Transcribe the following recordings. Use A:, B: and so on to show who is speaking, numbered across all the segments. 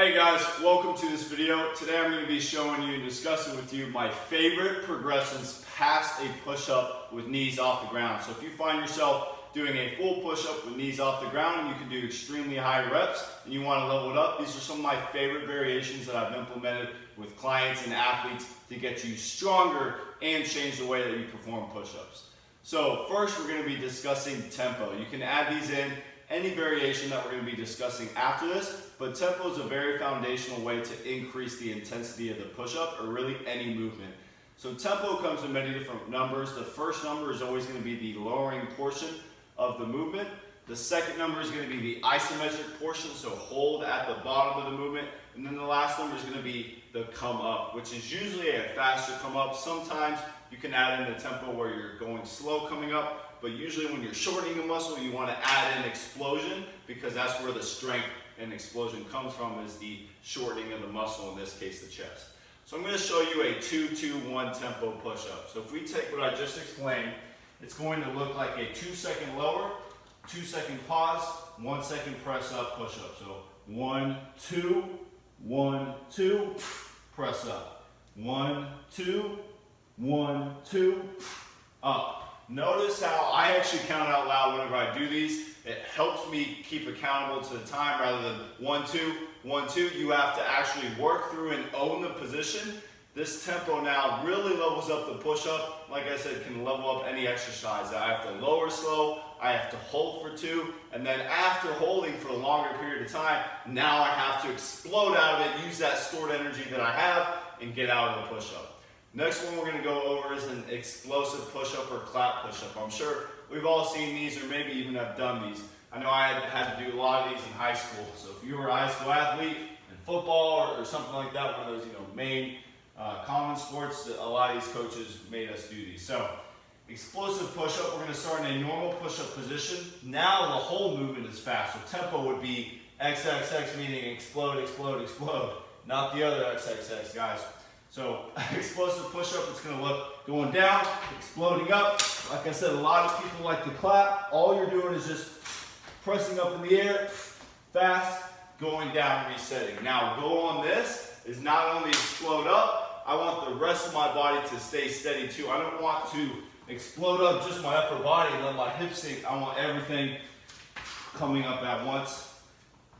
A: Hey guys, welcome to this video. Today I'm going to be showing you and discussing with you my favorite progressions past a push-up with knees off the ground. So if you find yourself doing a full push-up with knees off the ground and you can do extremely high reps and you want to level it up, these are some of my favorite variations that I've implemented with clients and athletes to get you stronger and change the way that you perform push-ups. So first we're going to be discussing tempo. You can add these in any variation that we're going to be discussing after this, but tempo is a very foundational way to increase the intensity of the push-up or really any movement. So tempo comes in many different numbers. The first number is always going to be the lowering portion of the movement. The second number is going to be the isometric portion, so hold at the bottom of the movement. And then the last number is going to be the come up, which is usually a faster come up. Sometimes you can add in the tempo where you're going slow coming up, but usually when you're shortening a muscle, you want to add in explosion because that's where the strength and explosion comes from, is the shortening of the muscle, in this case the chest. So I'm going to show you a 2-2-1 tempo push-up. So if we take what I just explained, it's going to look like a 2-second lower, 2-second pause, 1-second press up push-up. So 1, 2, 1, 2, press up. 1, 2, 1, 2, up. Notice how I actually count out loud whenever I do these. It helps me keep accountable to the time rather than 1, 2, 1, 2. You have to actually work through and own the position. This tempo now really levels up the push-up. Like I said, can level up any exercise. I have to lower slow, I have to hold for 2, and then after holding for a longer period of time, now I have to explode out of it, use that stored energy that I have, and get out of the push-up. Next one we're going to go over is an explosive push-up or clap push-up. I'm sure we've all seen these or maybe even have done these. I know I had to do a lot of these in high school. So if you were a high school athlete in football or something like that, one of those main common sports, a lot of these coaches made us do these. So explosive push-up, we're going to start in a normal push-up position. Now the whole movement is fast. So tempo would be XXX, meaning explode, explode, explode. Not the other XXX, guys. So explosive push-up, it's going to look going down, exploding up. Like I said, a lot of people like to clap. All you're doing is just pressing up in the air, fast, going down, resetting. Now, goal on this is not only explode up, I want the rest of my body to stay steady too. I don't want to explode up just my upper body and let my hips sink. I want everything coming up at once.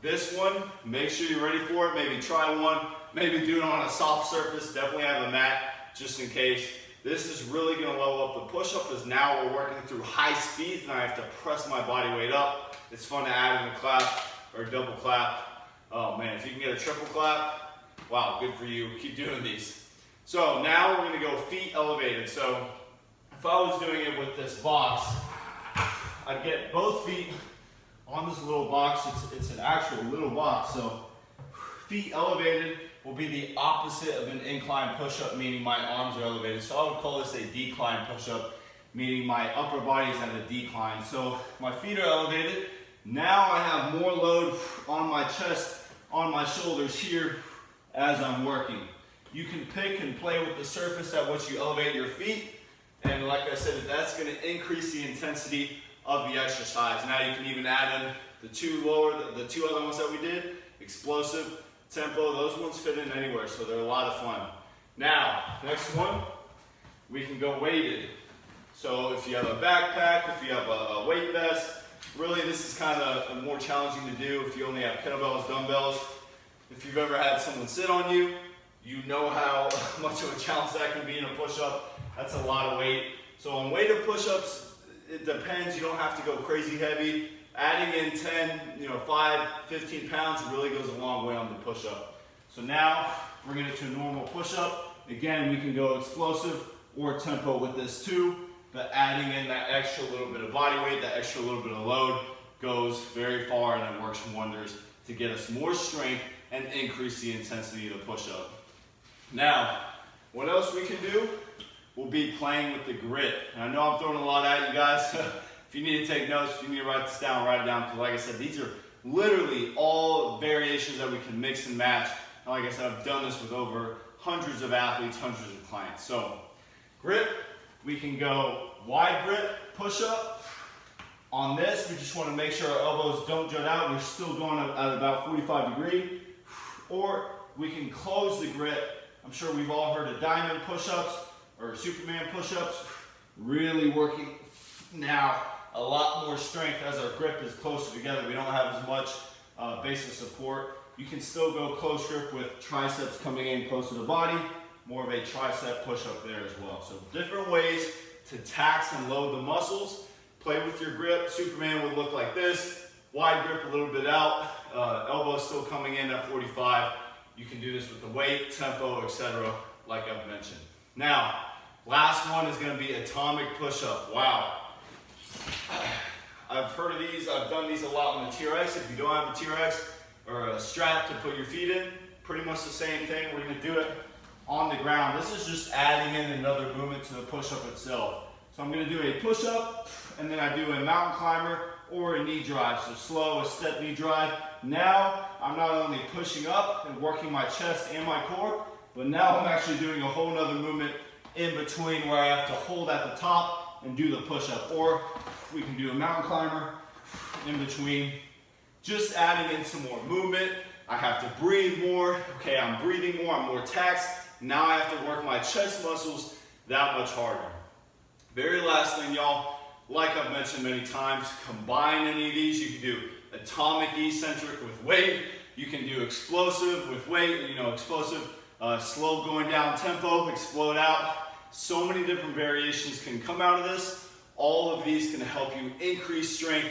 A: This one, make sure you're ready for it. Maybe try one. Maybe do it on a soft surface. Definitely have a mat just in case. This is really going to level up the push-up because now we're working through high speeds and I have to press my body weight up. It's fun to add in a clap or a double clap. Oh man, if you can get a triple clap, wow, good for you. Keep doing these. So now we're going to go feet elevated. So if I was doing it with this box, I'd get both feet on this little box. It's an actual little box. So feet elevated will be the opposite of an incline push-up, meaning my arms are elevated. So I would call this a decline push-up, meaning my upper body is at a decline. So my feet are elevated. Now I have more load on my chest, on my shoulders here as I'm working. You can pick and play with the surface at which you elevate your feet. And like I said, that's going to increase the intensity of the exercise. Now you can even add in the two other ones that we did, explosive, tempo. Those ones fit in anywhere, so they're a lot of fun. Now, next one, we can go weighted. So if you have a backpack, if you have a weight vest, really this is kind of more challenging to do if you only have kettlebells, dumbbells. If you've ever had someone sit on you, you know how much of a challenge that can be in a push-up. That's a lot of weight. So on weighted push-ups, it depends. You don't have to go crazy heavy. Adding in 10, 5, 15 pounds really goes a long way on the push-up. So now, bringing it to a normal push-up. Again, we can go explosive or tempo with this too, but adding in that extra little bit of body weight, that extra little bit of load goes very far and it works wonders to get us more strength and increase the intensity of the push-up. Now, what else we can do will be playing with the grit. And I know I'm throwing a lot at you guys. If you need to take notes, if you need to write this down, write it down. Because like I said, these are literally all variations that we can mix and match. And like I said, I've done this with over hundreds of athletes, hundreds of clients. So grip, we can go wide grip, push up. On this, we just want to make sure our elbows don't jut out. We're still going at about 45 degrees. or we can close the grip. I'm sure we've all heard of diamond push-ups or Superman push-ups. Really working now a lot more strength as our grip is closer together. We don't have as much base of support. You can still go close grip with triceps coming in close to the body. More of a tricep push-up there as well. So different ways to tax and load the muscles. Play with your grip. Superman would look like this. Wide grip a little bit out. Elbow still coming in at 45. You can do this with the weight, tempo, etc. like I've mentioned. Now, last one is going to be atomic push-up. Wow. I've heard of these. I've done these a lot on the TRX. If you don't have a TRX or a strap to put your feet in, pretty much the same thing. We're going to do it on the ground. This is just adding in another movement to the push-up itself. So I'm going to do a push-up, and then I do a mountain climber or a knee drive. So slow, a step knee drive. Now, I'm not only pushing up and working my chest and my core, but now I'm actually doing a whole nother movement in between where I have to hold at the top and do the push-up. Or we can do a mountain climber in between. Just adding in some more movement. I have to breathe more. Okay, I'm breathing more, I'm more taxed. Now I have to work my chest muscles that much harder. Very last thing, y'all, like I've mentioned many times, combine any of these. You can do atomic eccentric with weight. You can do explosive with weight, explosive, slow going down tempo, explode out. So many different variations can come out of this. All of these can help you increase strength,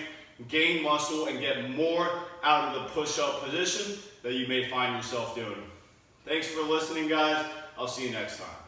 A: gain muscle, and get more out of the push-up position that you may find yourself doing. Thanks for listening, guys. I'll see you next time.